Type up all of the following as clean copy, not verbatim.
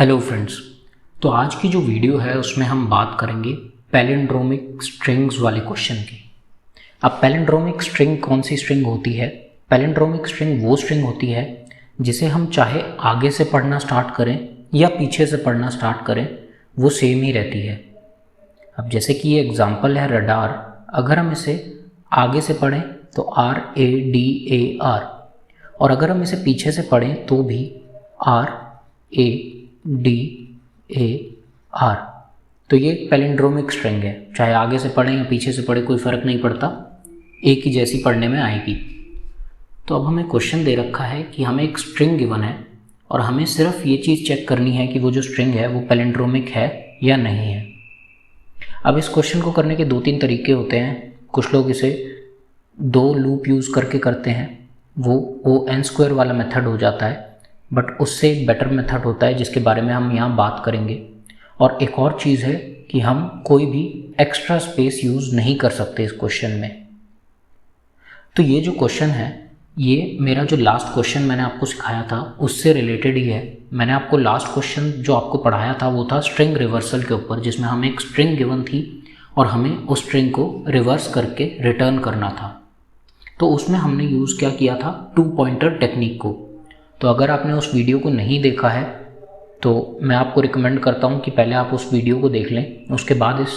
Hello friends. तो आज की जो वीडियो है उसमें हम बात करेंगे पैलिंड्रोमिक स्ट्रिंग्स वाले क्वेश्चन की। अब पैलिंड्रोमिक स्ट्रिंग कौन सी स्ट्रिंग होती है? पैलिंड्रोमिक स्ट्रिंग वो स्ट्रिंग होती है जिसे हम चाहे आगे से पढ़ना स्टार्ट करें या पीछे से पढ़ना स्टार्ट करें, वो सेम ही रहती है। अब जैसे कि ये एग्जाम्पल है रडार, अगर हम इसे आगे से पढ़ें तो RADAR, और अगर हम इसे पीछे से पढ़ें तो भी RADAR। तो ये एक पैलिंड्रोमिक स्ट्रिंग है, चाहे आगे से पढ़ें या पीछे से पढ़ें कोई फ़र्क नहीं पड़ता, एक ही जैसी पढ़ने में आएगी। तो अब हमें क्वेश्चन दे रखा है कि हमें एक स्ट्रिंग गिवन है और हमें सिर्फ ये चीज़ चेक करनी है कि वो जो स्ट्रिंग है वो पैलिंड्रोमिक है या नहीं है। अब इस क्वेश्चन को करने के 2-3 तरीके होते हैं। कुछ लोग इसे 2 लूप यूज़ करके करते हैं, वो O(n)² वाला मेथड हो जाता है, बट उससे एक बेटर मेथड होता है जिसके बारे में हम यहाँ बात करेंगे। और एक और चीज़ है कि हम कोई भी एक्स्ट्रा स्पेस यूज़ नहीं कर सकते इस क्वेश्चन में। तो ये जो क्वेश्चन है, ये मेरा जो लास्ट क्वेश्चन मैंने आपको सिखाया था उससे रिलेटेड ही है। मैंने आपको लास्ट क्वेश्चन जो आपको पढ़ाया था वो था स्ट्रिंग रिवर्सल के ऊपर, जिसमें हमें एक स्ट्रिंग गिवन थी और हमें उस स्ट्रिंग को रिवर्स करके रिटर्न करना था। तो उसमें हमने यूज़ क्या किया था? 2 पॉइंटर टेक्निक को। तो अगर आपने उस वीडियो को नहीं देखा है तो मैं आपको रिकमेंड करता हूँ कि पहले आप उस वीडियो को देख लें, उसके बाद इस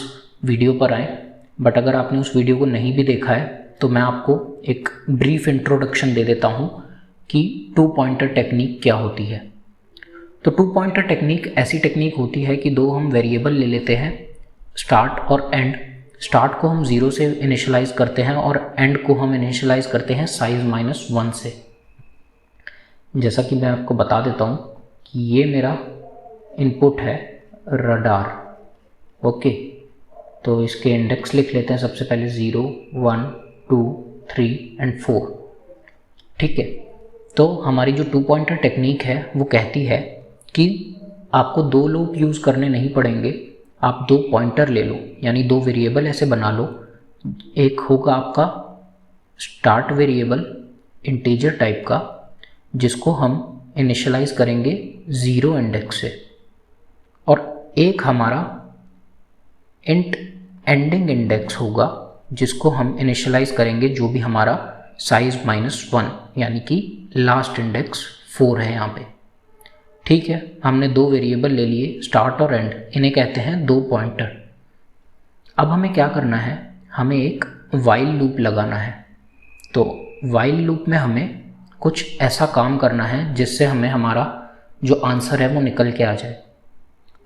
वीडियो पर आएँ। बट अगर आपने उस वीडियो को नहीं भी देखा है तो मैं आपको एक ब्रीफ इंट्रोडक्शन दे देता हूँ कि 2 पॉइंटर टेक्निक क्या होती है। तो 2 पॉइंटर टेक्निक ऐसी टेक्निक होती है कि 2 हम वेरिएबल ले लेते हैं, स्टार्ट और एंड। स्टार्ट को हम 0 से इनिशियलाइज़ करते हैं और एंड को हम इनिशियलाइज़ करते हैं साइज़ -1 से। जैसा कि मैं आपको बता देता हूँ कि ये मेरा इनपुट है रडार। ओके, तो इसके इंडेक्स लिख लेते हैं सबसे पहले 0, 1, 2, 3 एंड 4। ठीक है, तो हमारी जो 2 पॉइंटर टेक्निक है वो कहती है कि आपको 2 लूप यूज़ करने नहीं पड़ेंगे, आप 2 पॉइंटर ले लो, यानी 2 वेरिएबल ऐसे बना लो। एक होगा आपका स्टार्ट वेरिएबल इंटीजर टाइप का, जिसको हम इनिशियलाइज़ करेंगे 0 इंडेक्स से, और एक हमारा इंट एंडिंग इंडेक्स होगा जिसको हम इनिशियलाइज़ करेंगे जो भी हमारा साइज़ -1, यानी कि लास्ट इंडेक्स 4 है यहाँ पे। ठीक है, हमने 2 वेरिएबल ले लिए, स्टार्ट और एंड, इन्हें कहते हैं 2 पॉइंटर। अब हमें क्या करना है? हमें एक वाइल लूप लगाना है। तो वाइल लूप में हमें कुछ ऐसा काम करना है जिससे हमें हमारा जो आंसर है वो निकल के आ जाए।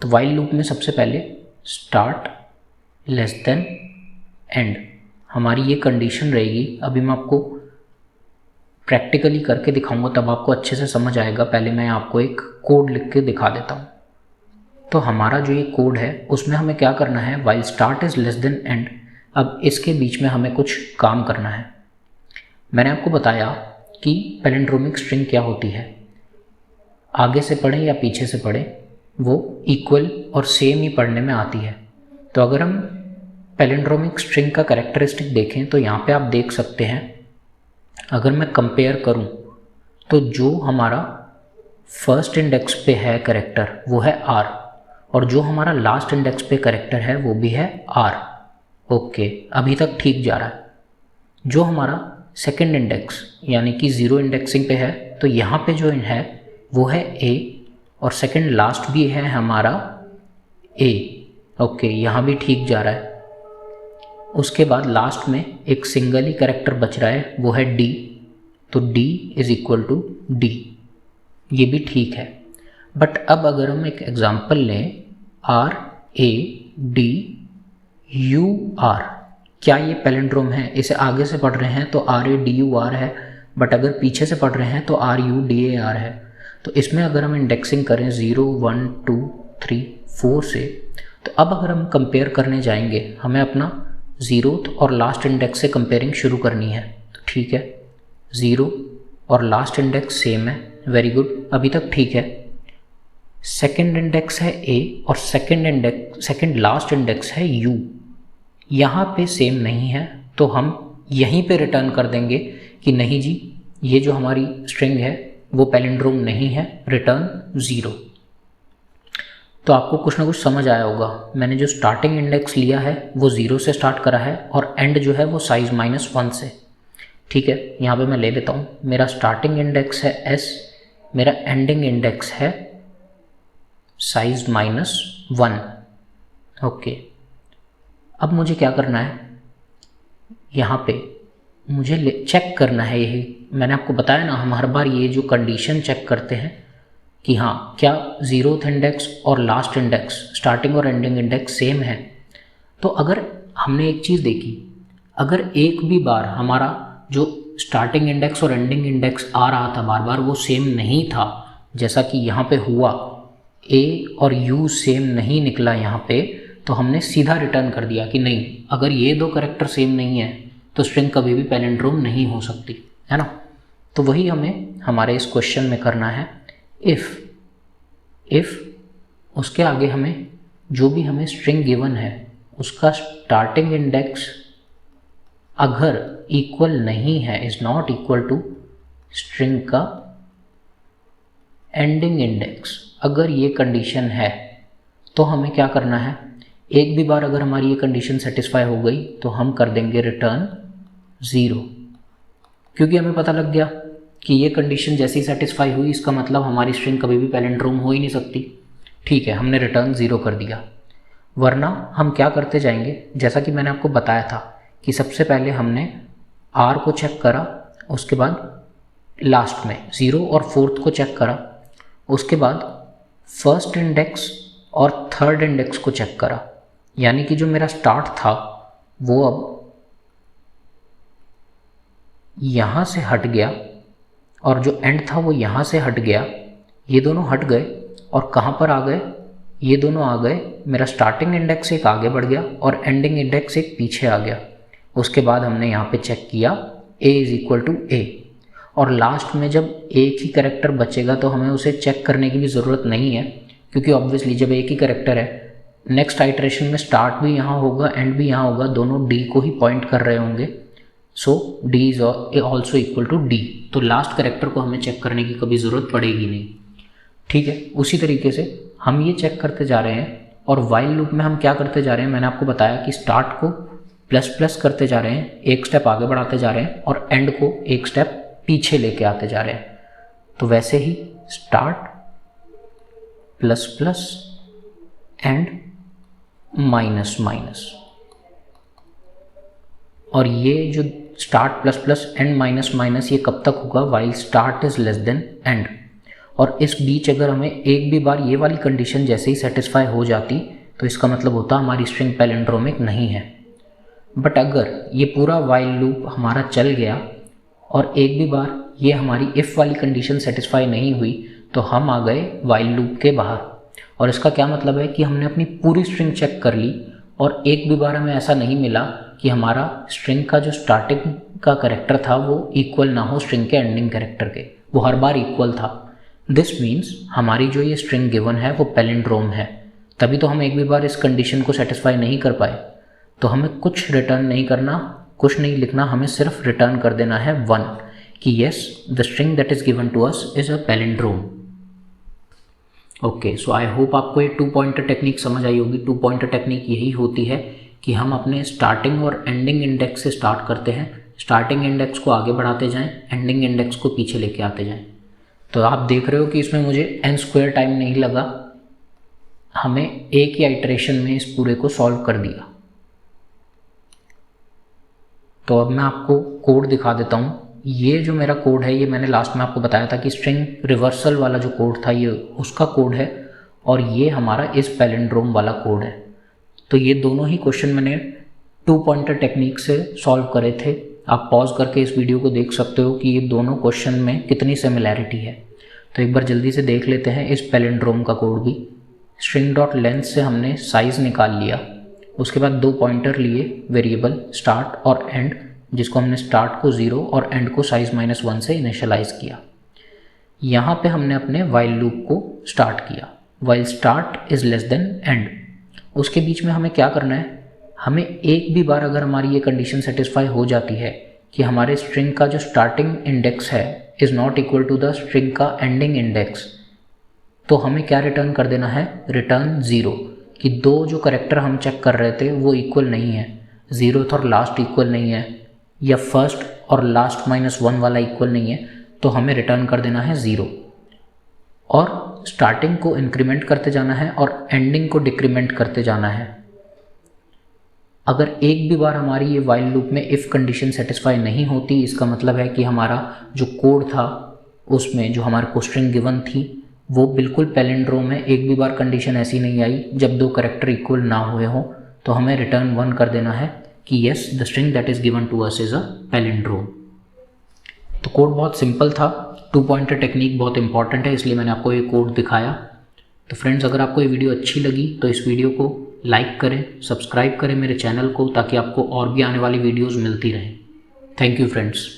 तो वाइल लूप में सबसे पहले स्टार्ट लेस देन एंड हमारी ये कंडीशन रहेगी। अभी मैं आपको प्रैक्टिकली करके दिखाऊंगा, तब आपको अच्छे से समझ आएगा। पहले मैं आपको एक कोड लिख के दिखा देता हूँ। तो हमारा जो ये कोड है उसमें हमें क्या करना है? While start is less than and. अब इसके बीच में हमें कुछ काम करना है। मैंने आपको बताया कि पैलिंड्रोमिक स्ट्रिंग क्या होती है, आगे से पढ़ें या पीछे से पढ़ें वो इक्वल और सेम ही पढ़ने में आती है। तो अगर हम पैलिंड्रोमिक स्ट्रिंग का कैरेक्टरिस्टिक देखें तो यहाँ पे आप देख सकते हैं, अगर मैं कंपेयर करूँ तो जो हमारा फर्स्ट इंडेक्स पे है कैरेक्टर वो है R, और जो हमारा लास्ट इंडेक्स पे कैरेक्टर है वो भी है R। ओके, अभी तक ठीक जा रहा है। जो हमारा सेकंड इंडेक्स यानी कि 0 इंडेक्सिंग पे है, तो यहाँ पे जो है वो है A, और सेकंड लास्ट भी है हमारा A। ओके, यहाँ भी ठीक जा रहा है। उसके बाद लास्ट में एक सिंगल ही कैरेक्टर बच रहा है, वो है D, तो D = D, ये भी ठीक है। बट अब अगर हम एक एग्जांपल लें RADUR, क्या ये पैलिंड्रोम है? इसे आगे से पढ़ रहे हैं तो RADUR है, बट अगर पीछे से पढ़ रहे हैं तो RUDAR है। तो इसमें अगर हम इंडेक्सिंग करें 0, 1, 2, 3, 4 से, तो अब अगर हम कंपेयर करने जाएंगे, हमें अपना 0th और लास्ट इंडेक्स से कंपेयरिंग शुरू करनी है। तो ठीक है, 0 और लास्ट इंडेक्स सेम है, वेरी गुड, अभी तक ठीक है। सेकंड इंडेक्स है A और सेकंड लास्ट इंडेक्स है U, यहाँ पे सेम नहीं है, तो हम यहीं पे रिटर्न कर देंगे कि नहीं जी, ये जो हमारी स्ट्रिंग है वो पैलिंड्रोम नहीं है, रिटर्न 0। तो आपको कुछ ना कुछ समझ आया होगा। मैंने जो स्टार्टिंग इंडेक्स लिया है वो 0 से स्टार्ट करा है और एंड जो है वो साइज़ -1 से। ठीक है, यहाँ पे मैं ले लेता हूँ, मेरा स्टार्टिंग इंडेक्स है s, मेरा एंडिंग इंडेक्स है साइज़ -1। ओके, अब मुझे क्या करना है, यहाँ पे मुझे चेक करना है, यही मैंने आपको बताया ना, हम हर बार ये जो कंडीशन चेक करते हैं कि हाँ क्या 0th इंडेक्स और लास्ट इंडेक्स, स्टार्टिंग और एंडिंग इंडेक्स सेम है। तो अगर हमने एक चीज़ देखी, अगर एक भी बार हमारा जो स्टार्टिंग इंडेक्स और एंडिंग इंडेक्स आ रहा था बार बार वो सेम नहीं था, जैसा कि यहाँ पे हुआ, a और u सेम नहीं निकला यहाँ पे, तो हमने सीधा रिटर्न कर दिया कि नहीं, अगर ये दो करैक्टर सेम नहीं है तो स्ट्रिंग कभी भी पैलिंड्रोम नहीं हो सकती, है ना। तो वही हमें हमारे इस क्वेश्चन में करना है। इफ़ उसके आगे हमें जो भी हमें स्ट्रिंग गिवन है उसका स्टार्टिंग इंडेक्स अगर इक्वल नहीं है, is not equal to string का एंडिंग इंडेक्स, अगर ये कंडीशन है तो हमें क्या करना है, एक भी बार अगर हमारी ये कंडीशन सेटिस्फाई हो गई तो हम कर देंगे रिटर्न 0, क्योंकि हमें पता लग गया कि ये कंडीशन जैसी सेटिस्फाई हुई इसका मतलब हमारी स्ट्रिंग कभी भी पैलिंड्रोम हो ही नहीं सकती। ठीक है, हमने रिटर्न 0 कर दिया। वरना हम क्या करते जाएंगे, जैसा कि मैंने आपको बताया था कि सबसे पहले हमने r को चेक करा, उसके बाद लास्ट में 0 और 4th को चेक करा, उसके बाद फर्स्ट इंडेक्स और थर्ड इंडेक्स को चेक करा, यानी कि जो मेरा स्टार्ट था वो अब यहाँ से हट गया और जो एंड था वो यहाँ से हट गया, ये दोनों हट गए और कहाँ पर आ गए, ये दोनों आ गए, मेरा स्टार्टिंग इंडेक्स एक आगे बढ़ गया और एंडिंग इंडेक्स एक पीछे आ गया। उसके बाद हमने यहाँ पे चेक किया a is equal to a, और लास्ट में जब एक ही कैरेक्टर बचेगा तो हमें उसे चेक करने की भी ज़रूरत नहीं है, क्योंकि ऑब्वियसली जब एक ही कैरेक्टर है, नेक्स्ट आइटरेशन में स्टार्ट भी यहाँ होगा एंड भी यहाँ होगा, दोनों d को ही पॉइंट कर रहे होंगे, so d is also equal to d, तो लास्ट कैरेक्टर को हमें चेक करने की कभी ज़रूरत पड़ेगी नहीं। ठीक है, उसी तरीके से हम ये चेक करते जा रहे हैं और वाइल लूप में हम क्या करते जा रहे हैं, मैंने आपको बताया कि स्टार्ट को ++ करते जा रहे हैं, एक स्टेप आगे बढ़ाते जा रहे हैं और एंड को एक स्टेप पीछे लेके आते जा रहे हैं। तो वैसे ही स्टार्ट ++ एंड माइनस, और ये जो स्टार्ट ++ एंड माइनस ये कब तक होगा, while start is less than and. और इस बीच अगर हमें एक भी बार ये वाली कंडीशन जैसे ही सेटिस्फाई हो जाती तो इसका मतलब होता हमारी स्ट्रिंग पैलिंड्रोमिक नहीं है। बट अगर ये पूरा वाइल लूप हमारा चल गया और एक भी बार ये हमारी इफ़ वाली कंडीशन सेटिस्फाई नहीं हुई तो हम आ गए वाइल लूप के बाहर, और इसका क्या मतलब है कि हमने अपनी पूरी स्ट्रिंग चेक कर ली और एक भी बार हमें ऐसा नहीं मिला कि हमारा स्ट्रिंग का जो स्टार्टिंग का कैरेक्टर था वो इक्वल ना हो स्ट्रिंग के एंडिंग कैरेक्टर के, वो हर बार इक्वल था। दिस मीन्स हमारी जो ये स्ट्रिंग गिवन है वो पैलिंड्रोम है, तभी तो हम एक भी बार इस कंडीशन को सेटिस्फाई नहीं कर पाए। तो हमें कुछ रिटर्न नहीं करना, कुछ नहीं लिखना, हमें सिर्फ रिटर्न कर देना है 1 कि yes the string that is given to us is a palindrome. Okay, so I hope आपको ये 2 पॉइंटर टेक्निक समझ आई होगी। 2 पॉइंटर टेक्निक यही होती है कि हम अपने स्टार्टिंग और एंडिंग इंडेक्स से स्टार्ट करते हैं, स्टार्टिंग इंडेक्स को आगे बढ़ाते जाएं, एंडिंग इंडेक्स को पीछे लेके आते जाएं। तो आप देख रहे हो कि इसमें मुझे n² टाइम नहीं लगा, हमें एक ही आइटरेशन में इस पूरे को सॉल्व कर दिया। तो अब मैं आपको कोड दिखा देता हूँ। ये जो मेरा कोड है ये मैंने लास्ट में आपको बताया था कि स्ट्रिंग रिवर्सल वाला जो कोड था ये उसका कोड है, और ये हमारा इस पैलिंड्रोम वाला कोड है। तो ये दोनों ही क्वेश्चन मैंने 2 पॉइंटर टेक्निक से सॉल्व करे थे। आप पॉज करके इस वीडियो को देख सकते हो कि ये दोनों क्वेश्चन में कितनी सिमिलैरिटी है। तो एक बार जल्दी से देख लेते हैं इस पैलिंड्रोम का कोड भी। string.length से हमने साइज़ निकाल लिया, उसके बाद 2 पॉइंटर लिए वेरिएबल स्टार्ट और एंड, जिसको हमने स्टार्ट को 0 और एंड को साइज़ -1 से इनिशियलाइज़ किया। यहाँ पे हमने अपने वाइल लूप को स्टार्ट किया, while start is less than and. उसके बीच में हमें क्या करना है, हमें एक भी बार अगर हमारी ये कंडीशन सेटिस्फाई हो जाती है कि हमारे स्ट्रिंग का जो स्टार्टिंग इंडेक्स है is not equal to the string का एंडिंग इंडेक्स, तो हमें क्या रिटर्न कर देना है, रिटर्न 0, कि दो जो करेक्टर हम चेक कर रहे थे वो इक्वल नहीं है, 0th और लास्ट इक्वल नहीं है, या फर्स्ट और लास्ट -1 वाला इक्वल नहीं है, तो हमें रिटर्न कर देना है 0। और स्टार्टिंग को इंक्रीमेंट करते जाना है और एंडिंग को डिक्रीमेंट करते जाना है। अगर एक भी बार हमारी ये वाइल लूप में इफ़ कंडीशन सेटिस्फाई नहीं होती, इसका मतलब है कि हमारा जो कोड था उसमें जो हमारे को स्ट्रिंग गिवन थी वो बिल्कुल पैलिंड्रोम है, एक भी बार कंडीशन ऐसी नहीं आई जब दो करेक्टर इक्वल ना हुए हों, तो हमें रिटर्न 1 कर देना है कि yes the string that is given to us is a palindrome. तो कोड बहुत सिंपल था, 2 पॉइंटर टेक्निक बहुत इंपॉर्टेंट है, इसलिए मैंने आपको ये कोड दिखाया। तो फ्रेंड्स, अगर आपको ये वीडियो अच्छी लगी तो इस वीडियो को लाइक करें, सब्सक्राइब करें मेरे चैनल को, ताकि आपको और भी आने वाली वीडियोज़ मिलती रहें। Thank you friends.